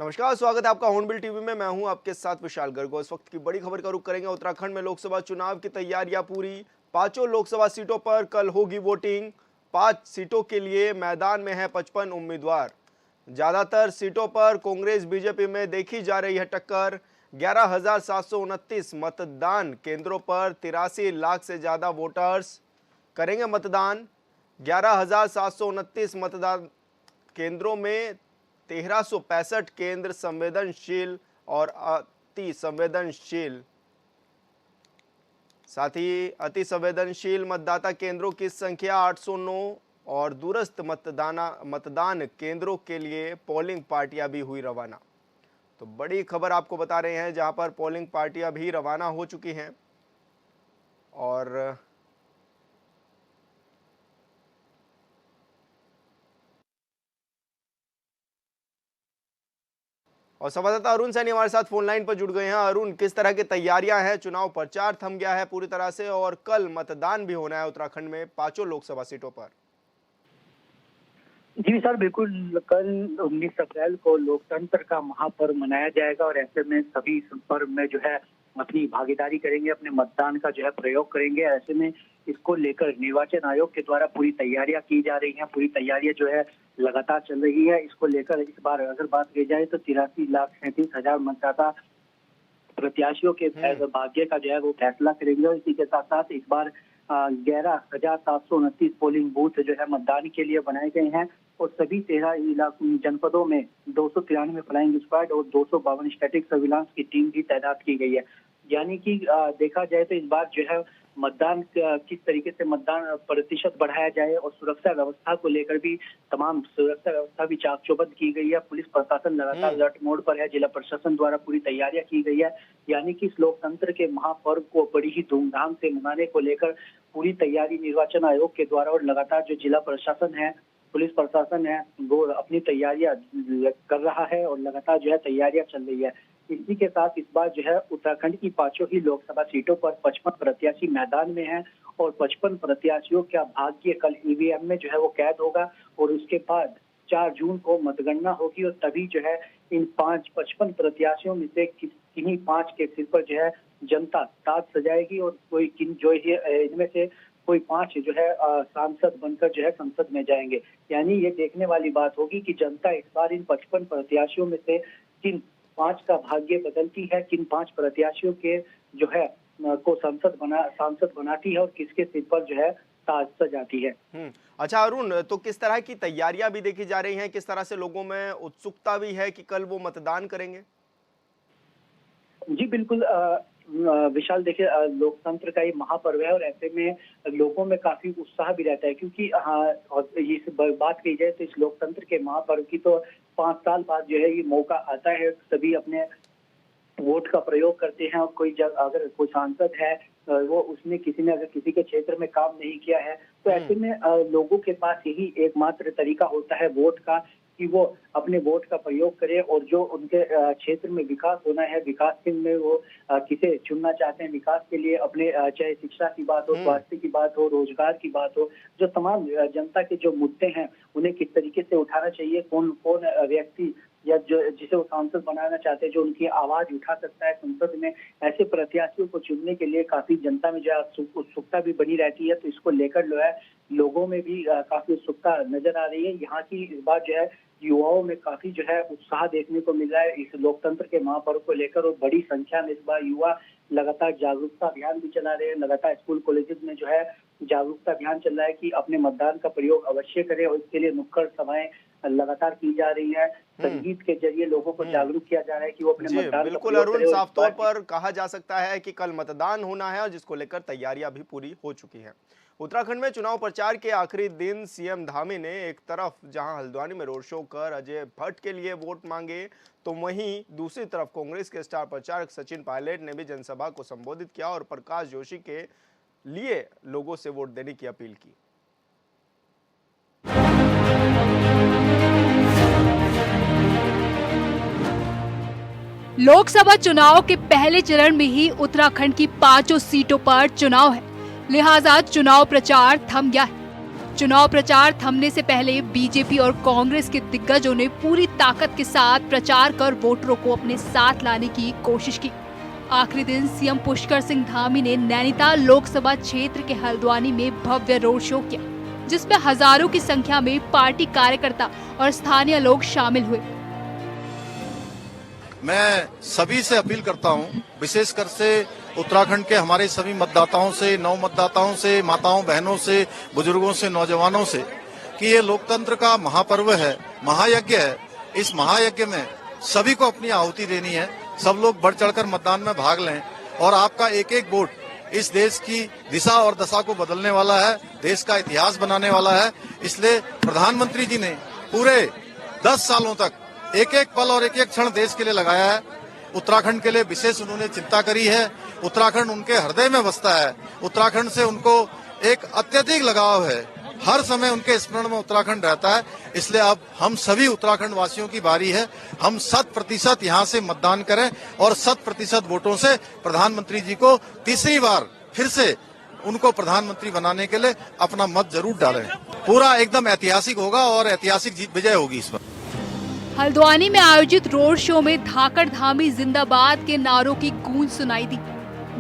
नमस्कार, स्वागत है आपका हॉर्नबिल टीवी में। मैं हूं आपके साथ विशाल गर्ग। इस वक्त की बड़ी खबर का रुख करेंगे। उत्तराखंड में लोकसभा चुनाव की तैयारियां पूरी। 5 लोकसभा सीटों पर कल होगी वोटिंग। 5 सीटों के लिए मैदान में है 55 उम्मीदवार। ज्यादातर सीटों पर कांग्रेस बीजेपी में देखी जा रही है टक्कर। 11,729 मतदान केंद्रों पर 83 लाख से ज्यादा वोटर्स करेंगे मतदान। 11,729 मतदान केंद्रों में 1365 केंद्र संवेदनशील और अति संवेदनशील। साथ ही अति संवेदनशील मतदाता केंद्रों की संख्या 809 और दूरस्थ मतदान केंद्रों के लिए पोलिंग पार्टियां भी हुई रवाना। तो बड़ी खबर आपको बता रहे हैं, जहां पर पोलिंग पार्टियां भी रवाना हो चुकी हैं और संवाददाता अरुण सैनी हमारे साथ फोन लाइन पर जुड़ गए हैं। अरुण, किस तरह की तैयारियां हैं? चुनाव प्रचार थम गया है पूरी तरह से और कल मतदान भी होना है उत्तराखंड में 5 लोकसभा सीटों पर। जी सर, बिल्कुल। कल 19 अप्रैल को लोकतंत्र का महापर्व मनाया जाएगा और ऐसे में सभी इस पर्व में जो है अपनी भागीदारी करेंगे, अपने मतदान का जो है प्रयोग करेंगे। ऐसे में इसको लेकर निर्वाचन आयोग के द्वारा पूरी तैयारियां की जा रही हैं। पूरी तैयारियां जो है लगातार चल रही है। इसको लेकर इस बार अगर बात की जाए तो 83,37,000 मतदाता प्रत्याशियों के भाग्य का जो है वो फैसला करेंगे। और इसी के साथ साथ इस बार 11,729 पोलिंग बूथ जो है मतदान के लिए बनाए गए हैं और सभी 13 जनपदों में 293 फ्लाइंग स्क्वाड और 252 स्टैटिक सर्विलांस की टीम भी तैनात की गई है। यानी कि देखा जाए तो इस बार जो है मतदान किस तरीके से मतदान प्रतिशत बढ़ाया जाए और सुरक्षा व्यवस्था को लेकर भी तमाम सुरक्षा व्यवस्था भी चाक चौबंद की गई है। पुलिस प्रशासन लगातार अलर्ट मोड पर है। जिला प्रशासन द्वारा पूरी तैयारियां की गई है। यानी कि इस लोकतंत्र के महापर्व को बड़ी ही धूमधाम से मनाने को लेकर पूरी तैयारी निर्वाचन आयोग के द्वारा और लगातार जो जिला प्रशासन है, पुलिस प्रशासन है, वो अपनी तैयारियां कर रहा है और लगातार जो है तैयारियां चल रही है। इसी के साथ इस बार जो है उत्तराखंड की 5 ही लोकसभा सीटों पर 55 प्रत्याशी मैदान में हैं और 55 प्रत्याशियों का भाग्य कल ईवीएम में जो है वो कैद होगा और उसके बाद 4 जून को मतगणना होगी और तभी जो है इन 55 प्रत्याशियों में से किन्हीं 5 के सिर पर जो है जनता ताज सजाएगी और कोई किन जो है इनमें से कोई 5 जो है सांसद बनकर जो है संसद में जाएंगे। यानी ये देखने वाली बात होगी कि जनता इस बार इन 55 प्रत्याशियों में से किन 5 का भाग्य बदलती है, किन 5 प्रत्याशियों के जो है को सांसद बनाती है और किसके सिर पर जो है ताज सजाती है। अच्छा अरुण, तो किस तरह की तैयारियां भी देखी जा रही हैं? किस तरह से लोगों में उत्सुकता भी है कि कल वो मतदान करेंगे? जी बिल्कुल विशाल, देखिए लोकतंत्र का ये महापर्व है और ऐसे में लोगों में काफी उत्साह भी रहता है क्योंकि और इस बात की जाए तो इस लोकतंत्र के महापर्व की तो 5 साल बाद जो है ये मौका आता है। सभी अपने वोट का प्रयोग करते हैं और कोई अगर कोई सांसद है वो उसने किसी ने अगर किसी के क्षेत्र में काम नहीं किया है तो ऐसे में लोगों के पास यही एकमात्र तरीका होता है वोट का कि वो अपने वोट का प्रयोग करें और जो उनके क्षेत्र में विकास होना है, विकास के में वो किसे चुनना चाहते हैं विकास के लिए, अपने चाहे शिक्षा की बात हो, स्वास्थ्य की बात हो, रोजगार की बात हो, जो तमाम जनता के जो मुद्दे हैं उन्हें किस तरीके से उठाना चाहिए, कौन कौन व्यक्ति या जो जिसे वो सांसद बनाना चाहते हैं जो उनकी आवाज उठा सकता है संसद में, ऐसे प्रत्याशियों को चुनने के लिए काफी जनता में जो है उत्सुकता भी बनी रहती है। तो इसको लेकर जो है लोगों में भी काफी उत्सुकता नजर आ रही है। यहाँ की इस बार जो है युवाओं में काफी जो है उत्साह देखने को मिल रहा है इस लोकतंत्र के महापर्व को लेकर और बड़ी संख्या में इस बार युवा लगातार जागरूकता अभियान भी चला रहे हैं। लगातार स्कूल कॉलेजेस में जो है जागरूकता अभियान चल रहा है कि अपने मतदान का प्रयोग अवश्य करें और इसके लिए नुक्कड़ सभाएं लगातार की जा रही है। संगीत के जरिए लोगों को जागरूक किया जा रहा है कि वो अपने मतदान बिल्कुल अरुण, साफ तौर पर कहा जा सकता है कि कल मतदान होना है और जिसको लेकर तैयारियां भी पूरी हो चुकी हैं। उत्तराखंड में चुनाव प्रचार के आखिरी दिन सीएम धामी ने एक तरफ जहां हल्द्वानी में रोड शो कर अजय भट्ट के लिए वोट मांगे तो वहीं दूसरी तरफ कांग्रेस के स्टार प्रचारक सचिन पायलट ने भी जनसभा को संबोधित किया और प्रकाश जोशी के लिए लोगों से वोट देने की अपील की। लोकसभा चुनाव के पहले चरण में ही उत्तराखंड की 5 सीटों पर चुनाव है, लिहाजा चुनाव प्रचार थम गया है। चुनाव प्रचार थमने से पहले बीजेपी और कांग्रेस के दिग्गजों ने पूरी ताकत के साथ प्रचार कर वोटरों को अपने साथ लाने की कोशिश की। आखिरी दिन सीएम पुष्कर सिंह धामी ने नैनीताल लोकसभा क्षेत्र के हल्द्वानी में भव्य रोड शो किया, जिसमें हजारों की संख्या में पार्टी कार्यकर्ता और स्थानीय लोग शामिल हुए। मैं सभी से अपील करता हूं, विशेषकर से उत्तराखंड के हमारे सभी मतदाताओं से, नव मतदाताओं से, माताओं बहनों से, बुजुर्गों से, नौजवानों से कि ये लोकतंत्र का महापर्व है, महायज्ञ है। इस महायज्ञ में सभी को अपनी आहुति देनी है। सब लोग बढ़ चढ़कर मतदान में भाग लें और आपका एक एक वोट इस देश की दिशा और दशा को बदलने वाला है, देश का इतिहास बनाने वाला है। इसलिए प्रधानमंत्री जी ने पूरे 10 सालों तक एक एक पल और एक एक क्षण देश के लिए लगाया है। उत्तराखंड के लिए विशेष उन्होंने चिंता करी है। उत्तराखंड उनके हृदय में बसता है। उत्तराखंड से उनको एक अत्यधिक लगाव है। हर समय उनके स्मरण में उत्तराखंड रहता है। इसलिए अब हम सभी उत्तराखंड वासियों की बारी है, हम 100% यहाँ से मतदान करें और 100% वोटों से प्रधानमंत्री जी को तीसरी बार फिर से उनको प्रधानमंत्री बनाने के लिए अपना मत जरूर डालें। पूरा एकदम ऐतिहासिक होगा और ऐतिहासिक जीत विजय होगी इस बार। हल्द्वानी में आयोजित रोड शो में धाकड़ धामी जिंदाबाद के नारों की गूंज सुनाई दी।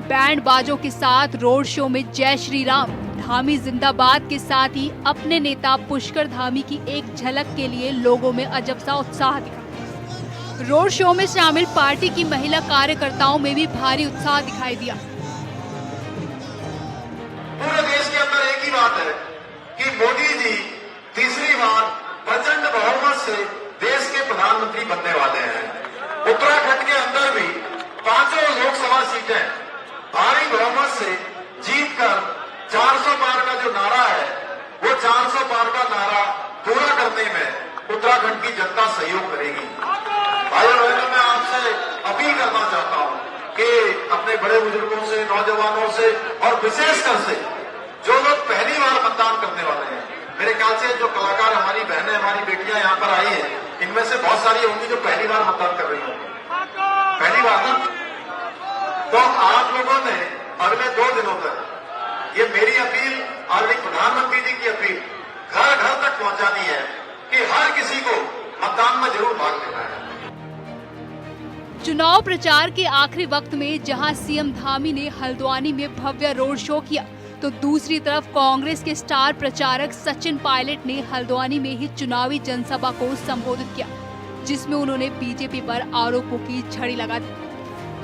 बैंड बाजों के साथ रोड शो में जय श्री राम, धामी जिंदाबाद के साथ ही अपने नेता पुष्कर धामी की एक झलक के लिए लोगों में अजब सा उत्साह दिखा। रोड शो में शामिल पार्टी की महिला कार्यकर्ताओं में भी भारी उत्साह दिखाई दिया। पूरे देश के अंदर एक ही बात है कि मोदी जी तीसरी बार प्रचंड बहुमत से देश के प्रधानमंत्री बनने वाले हैं। उत्तराखंड के अंदर भी 5 लोकसभा सीटें भारी बहुमत से जीतकर 400 पार का जो नारा है, वो 400 पार का नारा पूरा करने में उत्तराखंड की जनता सहयोग करेगी। भाइयों बहनों, मैं आपसे अपील करना चाहता हूं कि अपने बड़े बुजुर्गों से, नौजवानों से और विशेषकर से जो लोग पहली बार मतदान करने वाले हैं, मेरे ख्याल से जो कलाकार हमारी बहनें, हमारी बेटियां यहाँ पर आई हैं, इनमें से बहुत सारी होंगी जो पहली बार मतदान कर रही होंगी। पहली बार ना, तो आप लोगों ने अगले 2 दिनों तक ये मेरी अपील और प्रधानमंत्री जी की अपील घर घर तक पहुंचानी है कि हर किसी को मतदान में जरूर भाग लेना है। चुनाव प्रचार के आखिरी वक्त में जहां सीएम धामी ने हल्द्वानी में भव्य रोड शो किया, तो दूसरी तरफ कांग्रेस के स्टार प्रचारक सचिन पायलट ने हल्द्वानी में ही चुनावी जनसभा को संबोधित किया, जिसमें उन्होंने बीजेपी पर आरोपों की झड़ी लगा दी।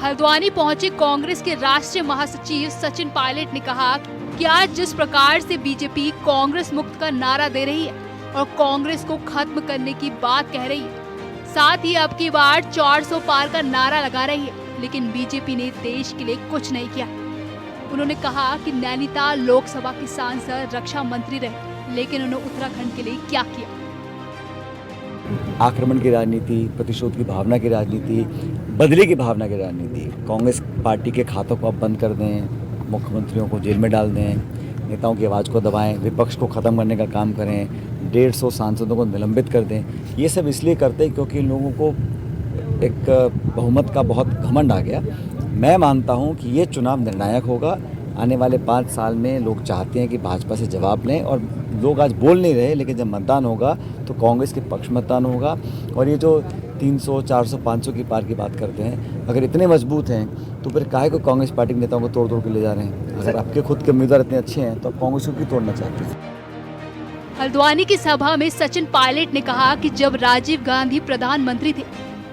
हल्द्वानी पहुंचे कांग्रेस के राष्ट्रीय महासचिव सचिन पायलट ने कहा कि आज जिस प्रकार से बीजेपी कांग्रेस मुक्त का नारा दे रही है और कांग्रेस को खत्म करने की बात कह रही है, साथ ही अब की बार 400 पार का नारा लगा रही है, लेकिन बीजेपी ने देश के लिए कुछ नहीं किया। उन्होंने कहा कि नैनीताल लोकसभा के सांसद रक्षा मंत्री रहे, लेकिन उन्होंने उत्तराखंड के लिए क्या किया। आक्रमण की राजनीति, प्रतिशोध की भावना की राजनीति, बदले की भावना की राजनीति। कांग्रेस पार्टी के खातों को अब बंद कर दें, मुख्यमंत्रियों को जेल में डाल दें, नेताओं की आवाज़ को दबाएं, विपक्ष को ख़त्म करने का काम करें, 150 सांसदों को निलंबित कर दें। ये सब इसलिए करते हैं क्योंकि इन लोगों को एक बहुमत का बहुत घमंड आ गया। मैं मानता हूं कि ये चुनाव निर्णायक होगा। आने वाले 5 साल में लोग चाहते हैं कि भाजपा से जवाब लें, और लोग आज बोल नहीं रहे, लेकिन जब मतदान होगा तो कांग्रेस के पक्ष मतदान होगा। और ये जो 300, 400, 500 की पार की बात करते हैं, अगर इतने मजबूत हैं तो फिर काहे को कांग्रेस पार्टी के नेताओं को तोड़ तोड़ के ले जा रहे हैं? अगर आपके खुद के उम्मीदवार इतने अच्छे हैं तो आप कांग्रेस को क्यों तोड़ना चाहते हैं? हल्द्वानी की सभा में सचिन पायलट ने कहा कि जब राजीव गांधी प्रधानमंत्री थे,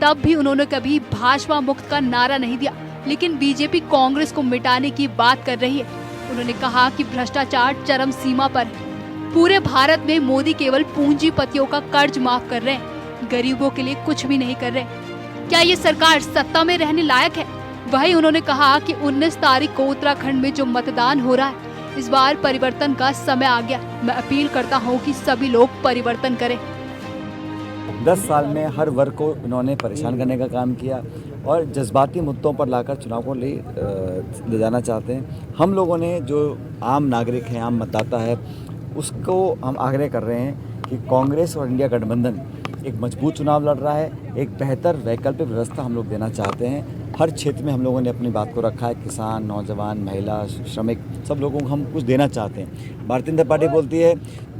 तब भी उन्होंने कभी भाजपा मुक्त का नारा नहीं दिया, लेकिन बीजेपी कांग्रेस को मिटाने की बात कर रही है। उन्होंने कहा कि भ्रष्टाचार चरम सीमा पर है। पूरे भारत में मोदी केवल पूंजीपतियों का कर्ज माफ कर रहे हैं, गरीबों के लिए कुछ भी नहीं कर रहे। क्या ये सरकार सत्ता में रहने लायक है? वही उन्होंने कहा कि 19 तारीख को उत्तराखंड में जो मतदान हो रहा है, इस बार परिवर्तन का समय आ गया। मैं अपील करता हूँ कि सभी लोग परिवर्तन करें। 10 साल में हर वर्ग को इन्होंने परेशान करने का काम किया और जज्बाती मुद्दों पर लाकर चुनाव को ले जाना चाहते हैं। हम लोगों ने, जो आम नागरिक हैं, आम मतदाता है, उसको हम आग्रह कर रहे हैं कि कांग्रेस और इंडिया गठबंधन एक मजबूत चुनाव लड़ रहा है। एक बेहतर वैकल्पिक व्यवस्था हम लोग देना चाहते हैं। हर क्षेत्र में हम लोगों ने अपनी बात को रखा है। किसान, नौजवान, महिला, श्रमिक, सब लोगों को हम कुछ देना चाहते हैं। भारतीय जनता पार्टी बोलती है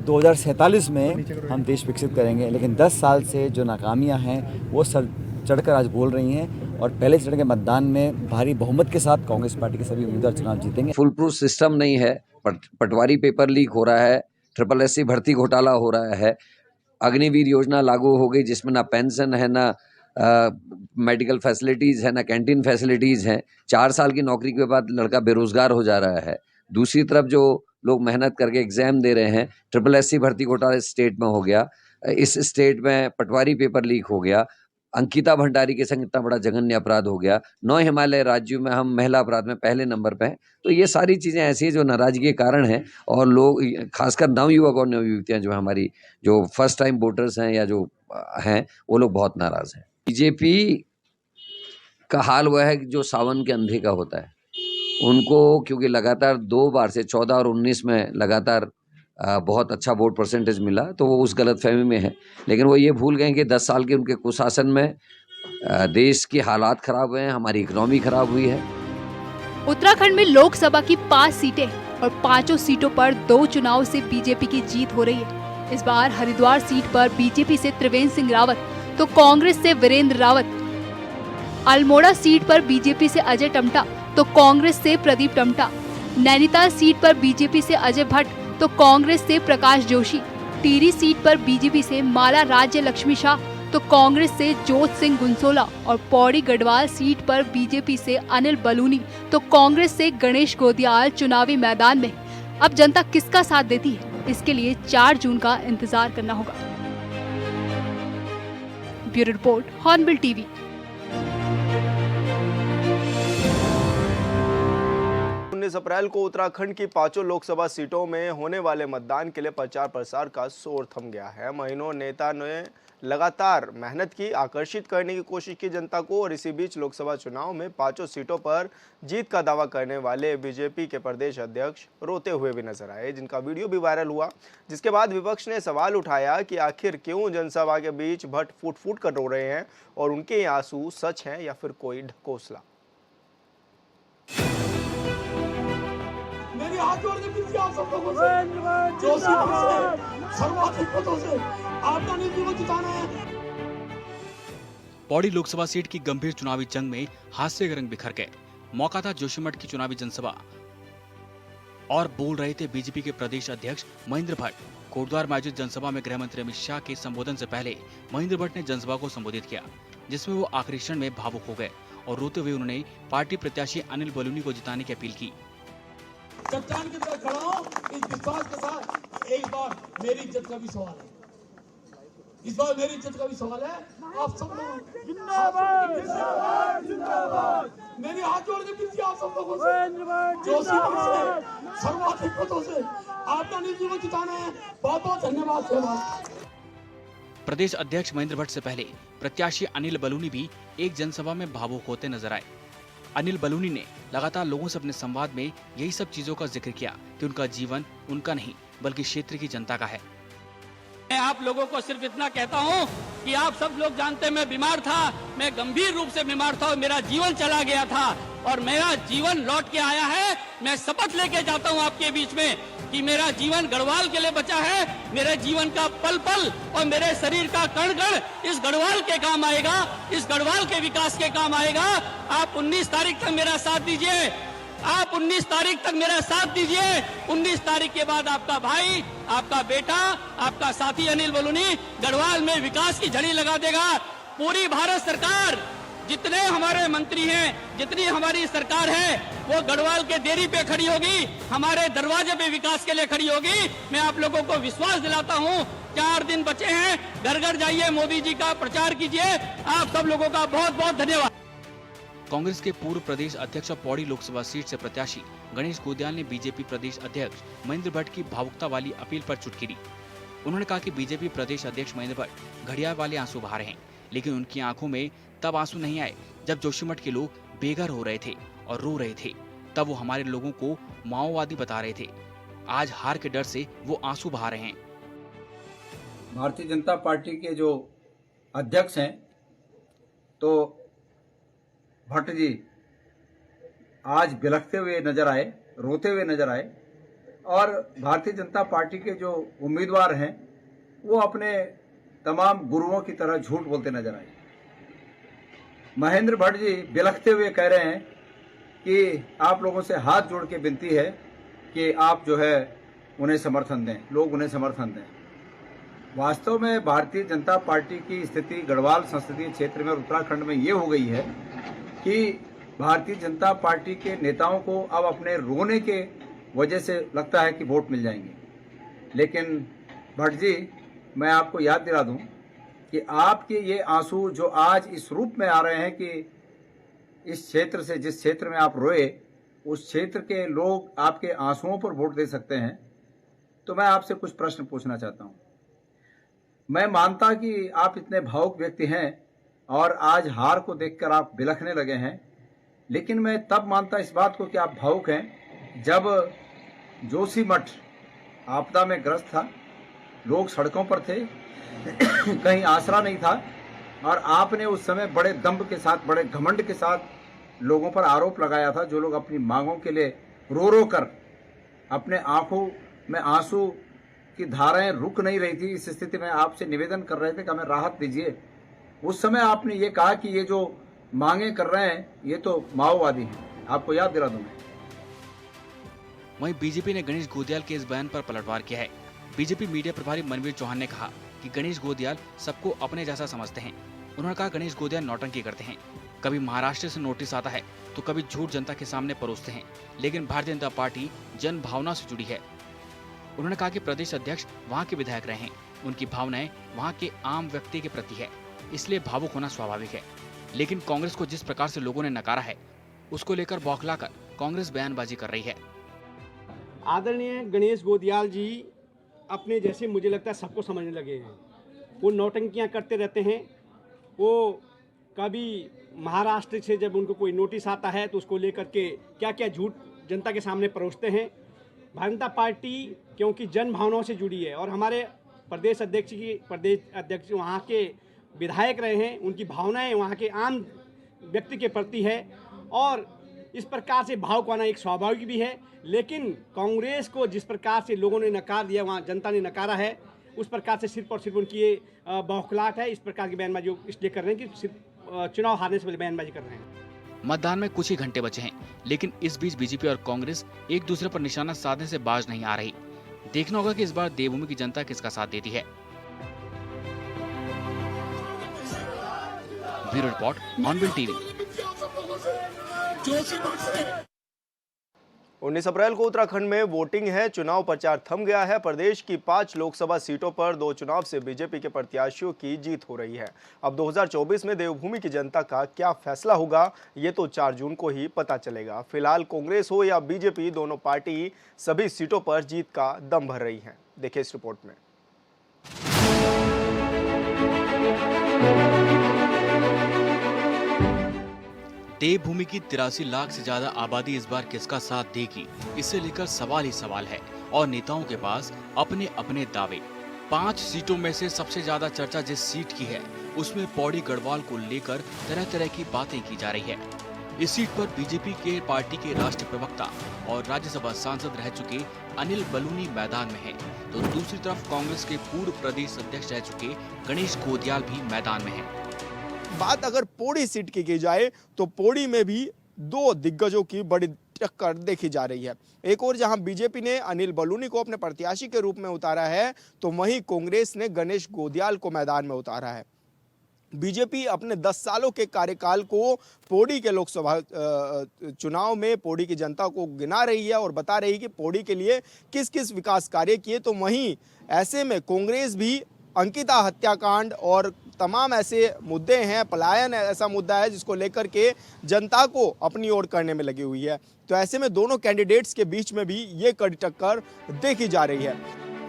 2047 में हम देश विकसित करेंगे, लेकिन 10 साल से जो नाकामियां हैं वो सर चढ़कर आज बोल रही हैं और पहले चरण के मतदान में भारी बहुमत के साथ कांग्रेस पार्टी के सभी उम्मीदवार चुनाव जीतेंगे। फुल प्रूफ सिस्टम नहीं है, पटवारी पेपर लीक हो रहा है, SSC भर्ती घोटाला हो रहा है, अग्निवीर योजना लागू हो गई जिसमें ना पेंशन है, ना मेडिकल फैसिलिटीज़ है, ना कैंटीन फैसिलिटीज़ हैं। 4 साल की नौकरी के बाद लड़का बेरोजगार हो जा रहा है। दूसरी तरफ जो लोग मेहनत करके एग्जाम दे रहे हैं, SSC भर्ती घोटाला स्टेट में हो गया, इस स्टेट में पटवारी पेपर लीक हो गया, अंकिता भंडारी के संग इतना बड़ा जघन्य अपराध हो गया, 9 हिमालय राज्यों में हम महिला अपराध में पहले नंबर पे हैं। तो ये सारी चीज़ें ऐसी हैं जो नाराजगी के कारण हैं और लोग खासकर नवयुवक और नवयुवतियाँ जो हमारी जो फर्स्ट टाइम वोटर्स हैं या जो हैं वो लोग बहुत नाराज़ हैं। बीजेपी का हाल वह है कि जो सावन के अंधे का होता है, उनको क्योंकि लगातार 2 बार से 14 और 19 में लगातार बहुत अच्छा वोट परसेंटेज मिला, तो वो उस गलतफहमी में है। लेकिन वो ये भूल गए कि 10 साल के उनके कुशासन में देश के हालात खराब हुए हैं, हमारी इकोनॉमी खराब हुई है। उत्तराखंड में लोकसभा की 5 सीटें और 5 सीटों पर 2 चुनाव से बीजेपी की जीत हो रही है। इस बार हरिद्वार सीट पर बीजेपी से त्रिवेंद्र सिंह रावत तो कांग्रेस से वीरेंद्र रावत, अल्मोड़ा सीट पर बीजेपी से अजय टम्टा तो कांग्रेस से प्रदीप टम्टा, नैनीताल सीट पर बीजेपी से अजय भट्ट तो कांग्रेस से प्रकाश जोशी, टिहरी सीट पर बीजेपी से माला राज्य लक्ष्मी शाह तो कांग्रेस से जोत सिंह गुंसोला और पौड़ी गढ़वाल सीट पर बीजेपी से अनिल बलूनी तो कांग्रेस से गणेश गोदियाल चुनावी मैदान में। अब जनता किसका साथ देती है, इसके लिए 4 जून का इंतजार करना होगा। Bureau report, hornbill TV. 19 अप्रैल को उत्तराखंड की 5 लोकसभा सीटों में होने वाले मतदान के लिए प्रचार प्रसार का शोर थम गया है। महीनों नेता ने लगातार मेहनत की, आकर्षित करने की कोशिश की जनता को, और इसी बीच लोकसभा चुनाव में 5 सीटों पर जीत का दावा करने वाले बीजेपी के प्रदेश अध्यक्ष रोते हुए भी नजर आए, जिनका वीडियो भी वायरल हुआ। जिसके बाद विपक्ष ने सवाल उठाया कि आखिर क्यों जनसभा के बीच भट्ट फूट फूट कर रो रहे हैं और उनके ये आंसू सच हैं या फिर कोई ढकोसला। मेरी हाथ जोड़ के विनती आप सब लोगों से, जोशी से, सर्वाधिक मतों से आपका नीति को जिताना है। पौड़ी लोकसभा सीट की गंभीर चुनावी जंग में हास्य के रंग बिखर गए। मौका था जोशीमठ की चुनावी जनसभा और बोल रहे थे बीजेपी के प्रदेश अध्यक्ष महेंद्र भट्ट। कोटद्वार में आयोजित जनसभा में गृह मंत्री अमित शाह के संबोधन से पहले महेंद्र भट्ट ने जनसभा को संबोधित किया, जिसमें वो आखिरी क्षण में भावुक हो गए और रोते हुए उन्होंने पार्टी प्रत्याशी अनिल बलूनी को जिताने की अपील की। चट्टान की तरह खड़ा हूं इस विश्वास के साथ, एक बार मेरी इज्जत का भी सवाल है, इस बार मेरी इज्जत का भी सवाल है। आप सब लोग जिंदाबाद जिंदाबाद जिंदाबाद, मेरी हाथ जोड़ के विनती आप सब लोगों से, जोशी से, सर्वाधिक मतों से आपका नीति को जिताना है। बहुत बहुत धन्यवाद। प्रदेश अध्यक्ष महेंद्र भट्ट से पहले प्रत्याशी अनिल बलूनी भी एक जनसभा में भावुक होते नजर आए। अनिल बलूनी ने लगातार लोगों से अपने संवाद में यही सब चीजों का जिक्र किया कि उनका जीवन उनका नहीं बल्कि क्षेत्र की जनता का है। मैं आप लोगों को सिर्फ इतना कहता हूं कि आप सब लोग जानते हैं मैं बीमार था, मैं गंभीर रूप से बीमार था और मेरा जीवन चला गया था और मेरा जीवन लौट के आया है। मैं शपथ लेके जाता हूं आपके बीच में कि मेरा जीवन गढ़वाल के लिए बचा है। मेरे जीवन का पल पल और मेरे शरीर का कण कण इस गढ़वाल के काम आएगा, इस गढ़वाल के विकास के काम आएगा। आप 19 तारीख तक मेरा साथ दीजिए, आप 19 तारीख तक मेरा साथ दीजिए। 19 तारीख के बाद आपका भाई, आपका बेटा, आपका साथी अनिल बलूनी गढ़वाल में विकास की झड़ी लगा देगा। पूरी भारत सरकार, जितने हमारे मंत्री हैं, जितनी हमारी सरकार है, वो गढ़वाल के देरी पे खड़ी होगी, हमारे दरवाजे पे विकास के लिए खड़ी होगी। मैं आप लोगों को विश्वास दिलाता हूँ। 4 दिन बचे हैं, घर घर जाइए, मोदी जी का प्रचार कीजिए। आप सब लोगों का बहुत बहुत धन्यवाद। कांग्रेस के पूर्व प्रदेश अध्यक्ष और पौड़ी लोकसभा सीट से प्रत्याशी गणेश गोदियाल ने बीजेपी प्रदेश अध्यक्ष महेंद्र भट्ट की भावुकता वाली अपील पर चुटकी दी। उन्होंने कहा कि बीजेपी प्रदेश अध्यक्ष महेंद्र भट्ट घड़ियाल वाले आंसू बहा रहे हैं, लेकिन उनकी आंखों में तब आंसू नहीं आए जब जोशीमठ के लोग बेघर हो रहे थे और रो रहे थे। तब वो हमारे लोगों को माओवादी बता रहे थे। आज हार के डर से वो आंसू बहा रहे हैं। भारतीय जनता पार्टी के जो अध्यक्ष हैं तो भट्ट जी आज बिलखते हुए नजर आए, रोते हुए नजर आए और भारतीय जनता पार्टी के जो उम्मीदवार हैं वो अपने तमाम गुरुओं की तरह झूठ बोलते नजर आए। महेंद्र भट्ट जी बिलखते हुए कह रहे हैं कि आप लोगों से हाथ जोड़ के विनती है कि आप जो है उन्हें समर्थन दें, लोग उन्हें समर्थन दें। वास्तव में भारतीय जनता पार्टी की स्थिति गढ़वाल संसदीय क्षेत्र में और उत्तराखंड में ये हो गई है कि भारतीय जनता पार्टी के नेताओं को अब अपने रोने के वजह से लगता है कि वोट मिल जाएंगे। लेकिन भट्ट जी, मैं आपको याद दिला दूं कि आपके ये आंसू जो आज इस रूप में आ रहे हैं कि इस क्षेत्र से, जिस क्षेत्र में आप रोए, उस क्षेत्र के लोग आपके आंसुओं पर वोट दे सकते हैं। तो मैं आपसे कुछ प्रश्न पूछना चाहता हूं। मैं मानता कि आप इतने भावुक व्यक्ति हैं और आज हार को देखकर आप बिलखने लगे हैं, लेकिन मैं तब मानता इस बात को कि आप भावुक हैं जब जोशीमठ आपदा में ग्रस्त था, लोग सड़कों पर थे, कहीं आसरा नहीं था, और आपने उस समय बड़े दम्भ के साथ, बड़े घमंड के साथ लोगों पर आरोप लगाया था, जो लोग अपनी मांगों के लिए रो रो कर अपने आंखों में आंसू की धाराएं रुक नहीं रही थी। इस स्थिति में आपसे निवेदन कर रहे थे कि हमें राहत दीजिए। उस समय आपने ये कहा कि ये जो मांगे कर रहे हैं ये तो माओवादी हैं। आपको याद दिला दूं मैं। वहीं बीजेपी ने गणेश गोदियाल के इस बयान पर पलटवार किया है। बीजेपी मीडिया प्रभारी मनवीर चौहान ने कहा कि गणेश गोदियाल सबको अपने जैसा समझते हैं। उन्होंने कहा गणेश गोदियाल नौटंकी करते हैं, कभी महाराष्ट्र से नोटिस आता है तो कभी झूठ जनता के सामने परोसते हैं, लेकिन भारतीय जनता पार्टी जन भावना से जुड़ी है। उन्होंने कहा कि प्रदेश अध्यक्ष वहां के विधायक रहे हैं, उनकी भावनाएं वहां के आम व्यक्ति के प्रति है, इसलिए भावुक होना स्वाभाविक है। लेकिन कांग्रेस को जिस प्रकार से लोगों ने नकारा है, उसको लेकर बौखलाकर कांग्रेस बयानबाजी कर रही है। आदरणीय गणेश गोदियाल जी अपने जैसे मुझे लगता है सबको समझने लगे हैं। वो नौटंकियां करते रहते हैं। वो कभी महाराष्ट्र से जब उनको कोई नोटिस आता है तो उसको लेकर के क्या क्या झूठ जनता के सामने परोसते हैं। भारतीय जनता पार्टी क्योंकि जन भावनाओं से जुड़ी है और हमारे प्रदेश अध्यक्ष वहाँ के विधायक रहे हैं, उनकी भावनाएं वहाँ के आम व्यक्ति के प्रति है और इस प्रकार से भावुक होना एक स्वाभाविक भी है। लेकिन कांग्रेस को जिस प्रकार से लोगों ने नकार दिया, वहाँ जनता ने नकारा है, उस प्रकार से सिर्फ और सिर्फ उनकी ये बौखलाहट है। इस प्रकार की बयानबाजी इसलिए कर रहे हैं कि सिर्फ चुनाव हारने से पहले बयानबाजी कर रहे हैं। मतदान में कुछ ही घंटे बचे हैं, लेकिन इस बीच बीजेपी और कांग्रेस एक दूसरे पर निशाना साधने से बाज नहीं आ रही। देखना होगा कि इस बार देवभूमि की जनता किसका साथ देती है। ब्यूरो रिपोर्ट, ऑनबिल टीवी। 19 अप्रैल को उत्तराखंड में वोटिंग है। चुनाव प्रचार थम गया है। प्रदेश की 5 लोकसभा सीटों पर 2 चुनाव से बीजेपी के प्रत्याशियों की जीत हो रही है। अब 2024 में देवभूमि की जनता का क्या फैसला होगा, ये तो 4 जून को ही पता चलेगा। फिलहाल कांग्रेस हो या बीजेपी, दोनों पार्टी सभी सीटों पर जीत का दम भर रही है। देखिए इस रिपोर्ट में। देवभूमि की 83 लाख से ज्यादा आबादी इस बार किसका साथ देगी, इसे लेकर सवाल ही सवाल है और नेताओं के पास अपने अपने दावे। 5 सीटों में से सबसे ज्यादा चर्चा जिस सीट की है उसमें पौड़ी गढ़वाल को लेकर तरह तरह की बातें की जा रही है। इस सीट पर बीजेपी के पार्टी के राष्ट्रीय प्रवक्ता और राज्यसभा सांसद रह चुके अनिल बलूनी मैदान में हैं, तो दूसरी तरफ कांग्रेस के पूर्व प्रदेश अध्यक्ष रह चुके गणेश गोदियाल भी मैदान में हैं। बात अगर पौड़ी सीट की जाए तो पौड़ी में भी 2 दिग्गजों की बड़ी टक्कर देखी जा रही है। एक और जहां बीजेपी ने अनिल बलूनी को अपने प्रत्याशी के रूप में उतारा है, तो वहीं कांग्रेस ने गणेश गोदियाल को मैदान में उतारा है। बीजेपी अपने 10 सालों के कार्यकाल को पौड़ी के लोकसभा चुनाव में पौड़ी की जनता को गिना रही है और बता रही है कि पौड़ी के लिए किस किस विकास कार्य किए। तो वहीं ऐसे में कांग्रेस भी अंकिता हत्याकांड और तमाम ऐसे मुद्दे हैं, पलायन ऐसा मुद्दा है जिसको लेकर के जनता को अपनी ओर करने में लगी हुई है। तो ऐसे में दोनों कैंडिडेट्स के बीच में भी ये कड़ी टक्कर देखी जा रही है।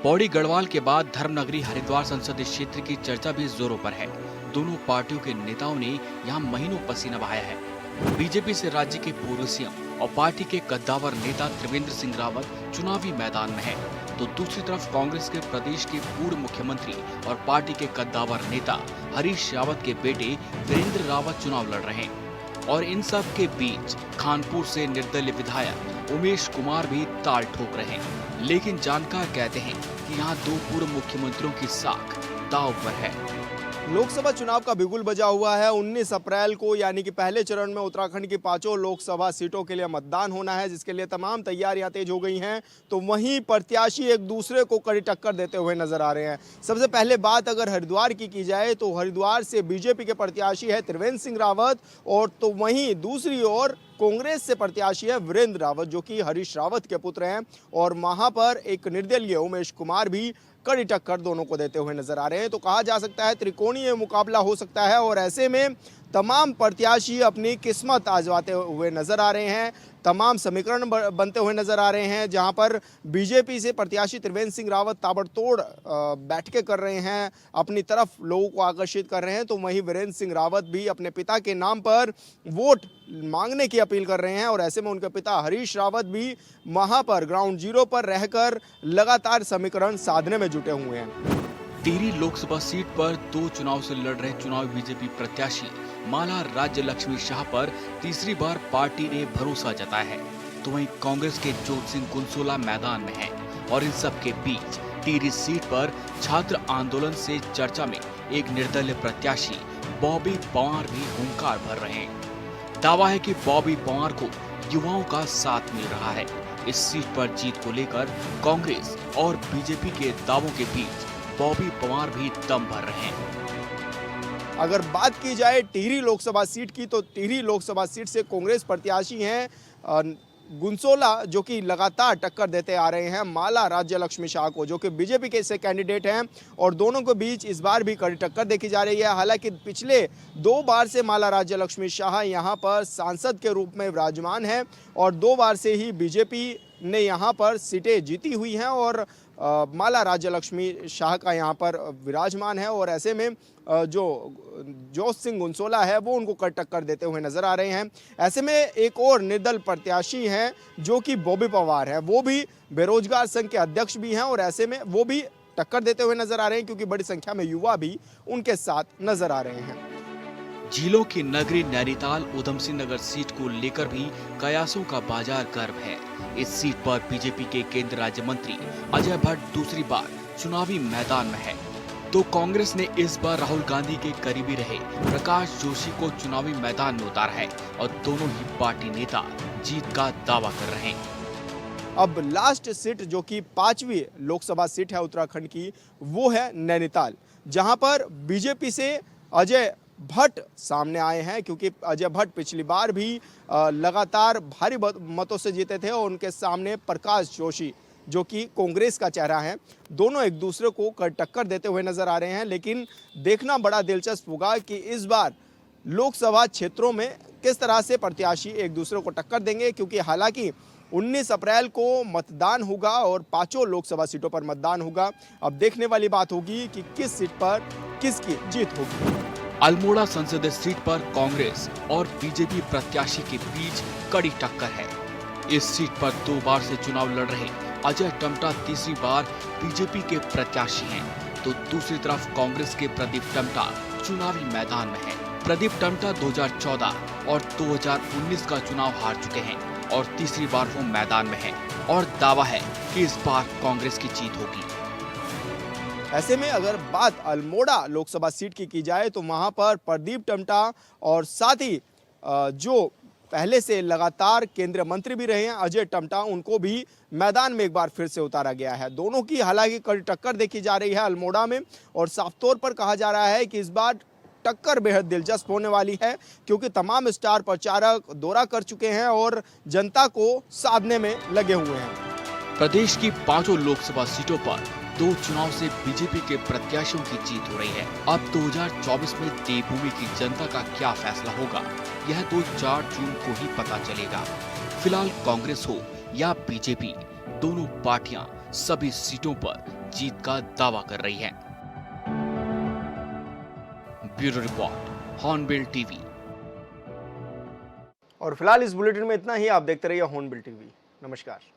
पौड़ी गढ़वाल के बाद धर्मनगरी हरिद्वार संसदीय क्षेत्र की चर्चा भी जोरों पर है। दोनों पार्टियों के नेताओं ने यहाँ महीनों पसीना बहाया है। बीजेपी से राज्य के पूर्व सीएम और पार्टी के कद्दावर नेता त्रिवेंद्र सिंह रावत चुनावी मैदान में है, तो दूसरी तरफ कांग्रेस के प्रदेश के पूर्व मुख्यमंत्री और पार्टी के कद्दावर नेता हरीश रावत के बेटे वीरेंद्र रावत चुनाव लड़ रहे हैं। और इन सब के बीच खानपुर से निर्दलीय विधायक उमेश कुमार भी ताल ठोक रहे हैं। लेकिन जानकार कहते हैं कि यहाँ दो पूर्व मुख्यमंत्रियों की साख दांव पर है। लोकसभा चुनाव का बिगुल बजा हुआ है। 19 अप्रैल को यानी कि पहले चरण में उत्तराखंड की 5 लोकसभा सीटों के लिए मतदान होना है, जिसके लिए तमाम तैयारियां तेज हो गई हैं। तो वहीं प्रत्याशी एक दूसरे को कड़ी टक्कर देते हुए नजर आ रहे हैं। सबसे पहले बात अगर हरिद्वार की जाए तो हरिद्वार से बीजेपी के प्रत्याशी है त्रिवेंद्र सिंह रावत, और तो वहीं दूसरी ओर कांग्रेस से प्रत्याशी है वीरेंद्र रावत, जो कि हरीश रावत के पुत्र हैं। और वहां पर एक निर्दलीय उमेश कुमार भी कड़ी टक्कर दोनों को देते हुए नजर आ रहे हैं। तो कहा जा सकता है त्रिकोणीय मुकाबला हो सकता है, और ऐसे में तमाम प्रत्याशी अपनी किस्मत आजमाते हुए नजर आ रहे हैं। तमाम समीकरण बनते हुए नजर आ रहे हैं, जहां पर बीजेपी से प्रत्याशी त्रिवेंद्र सिंह रावत ताबड़तोड़ बैठकें कर रहे हैं, अपनी तरफ लोगों को आकर्षित कर रहे हैं। तो वहीं वीरेंद्र सिंह रावत भी अपने पिता के नाम पर वोट मांगने की अपील कर रहे हैं, और ऐसे में उनके पिता हरीश रावत भी वहां पर ग्राउंड जीरो पर रहकर लगातार समीकरण साधने में जुटे हुए हैं। टिहरी लोकसभा सीट पर 2 चुनाव से लड़ रहे चुनावी बीजेपी प्रत्याशी माला राज्य लक्ष्मी शाह पर तीसरी बार पार्टी ने भरोसा जताया है। तो वहीं कांग्रेस के जोत सिंह गुनसोला मैदान में हैं, और इन सब के बीच टिहरी सीट पर छात्र आंदोलन से चर्चा में एक निर्दलीय प्रत्याशी बॉबी पंवार भी हुंकार भर रहे हैं। दावा है कि बॉबी पंवार को युवाओं का साथ मिल रहा है। इस सीट पर जीत को लेकर कांग्रेस और बीजेपी के दावों के बीच बॉबी पंवार भी दम भर रहे हैं। अगर बात की जाए टिहरी लोकसभा सीट की, तो टिहरी लोकसभा सीट से कांग्रेस प्रत्याशी हैं गुनसोला, जो कि लगातार टक्कर देते आ रहे हैं माला राज्य लक्ष्मी शाह को, जो कि बीजेपी के से कैंडिडेट हैं। और दोनों के बीच इस बार भी कड़ी टक्कर देखी जा रही है। हालांकि पिछले 2 बार से माला राज्य लक्ष्मी शाह यहां पर सांसद के रूप में विराजमान है, और 2 बार से ही बीजेपी ने यहां पर सीटें जीती हुई हैं, और माला राज्य लक्ष्मी शाह का यहाँ पर विराजमान है। और ऐसे में जो जोत सिंह गुनसोला है वो उनको कड़ टक्कर देते हुए नजर आ रहे हैं। ऐसे में एक और निर्दल प्रत्याशी हैं जो कि बॉबी पंवार है, वो भी बेरोजगार संघ के अध्यक्ष भी हैं, और ऐसे में वो भी टक्कर देते हुए नजर आ रहे हैं, क्योंकि बड़ी संख्या में युवा भी उनके साथ नजर आ रहे हैं। झीलों की नगरी नैनीताल उधम सिंह नगर सीट को लेकर भी कयासों का बाजार गर्म है। इस सीट पर बीजेपी के केंद्रीय राज्य मंत्री अजय भट्ट दूसरी बार चुनावी मैदान में है। तो कांग्रेस ने इस बार राहुल गांधी के करीबी रहे प्रकाश जोशी को चुनावी मैदान में उतारा है, और दोनों ही पार्टी नेता जीत का दावा कर रहे हैं। अब लास्ट सीट जो कि 5वीं लोकसभा सीट है उत्तराखंड की, वो है नैनीताल, जहां पर बीजेपी से अजय भट्ट सामने आए हैं, क्योंकि अजय भट्ट पिछली बार भी लगातार भारी मतों से जीते थे, और उनके सामने प्रकाश जोशी जो कि कांग्रेस का चेहरा है, दोनों एक दूसरे को टक्कर देते हुए नजर आ रहे हैं। लेकिन देखना बड़ा दिलचस्प होगा कि इस बार लोकसभा क्षेत्रों में किस तरह से प्रत्याशी एक दूसरे को टक्कर देंगे, क्योंकि हालांकि 19 अप्रैल को मतदान होगा और 5 लोकसभा सीटों पर मतदान होगा। अब देखने वाली बात होगी कि किस सीट पर किसकी जीत होगी। अल्मोड़ा संसदीय सीट पर कांग्रेस और बीजेपी प्रत्याशी के बीच कड़ी टक्कर है। इस सीट पर 2 बार से चुनाव लड़ रहे अजय टमटा तीसरी बार बीजेपी के प्रत्याशी हैं, तो दूसरी तरफ कांग्रेस के प्रदीप टमटा चुनावी मैदान में हैं। प्रदीप टमटा 2014 और 2019 का चुनाव हार चुके हैं, और तीसरी बार वो मैदान में हैं, और दावा है कि इस बार कांग्रेस की जीत होगी। ऐसे में अगर बात अल्मोड़ा लोकसभा सीट की जाए, तो वहां पर प्रदीप टमटा और साथ ही जो पहले से लगातार केंद्रीय मंत्री भी रहे हैं अजय टमटा, उनको भी मैदान में एक बार फिर से उतारा गया है। दोनों की हालांकि कड़ी टक्कर देखी जा रही है अल्मोड़ा में, और साफ तौर पर कहा जा रहा है कि इस बार टक्कर बेहद दिलचस्प होने वाली है, क्योंकि तमाम स्टार प्रचारक दौरा कर चुके हैं और जनता को साधने में लगे हुए हैं। प्रदेश की 5 लोकसभा सीटों पर 2 चुनाव से बीजेपी के प्रत्याशियों की जीत हो रही है। अब 2024 में देवभूमि की जनता का क्या फैसला होगा, यह तो 4 जून को ही पता चलेगा। फिलहाल कांग्रेस हो या बीजेपी, दोनों पार्टियां सभी सीटों पर जीत का दावा कर रही हैं। Bureau report, hornbill TV. और फिलहाल इस बुलेटिन में इतना ही। आप देखते रहिए हॉर्नबिल टीवी। नमस्कार।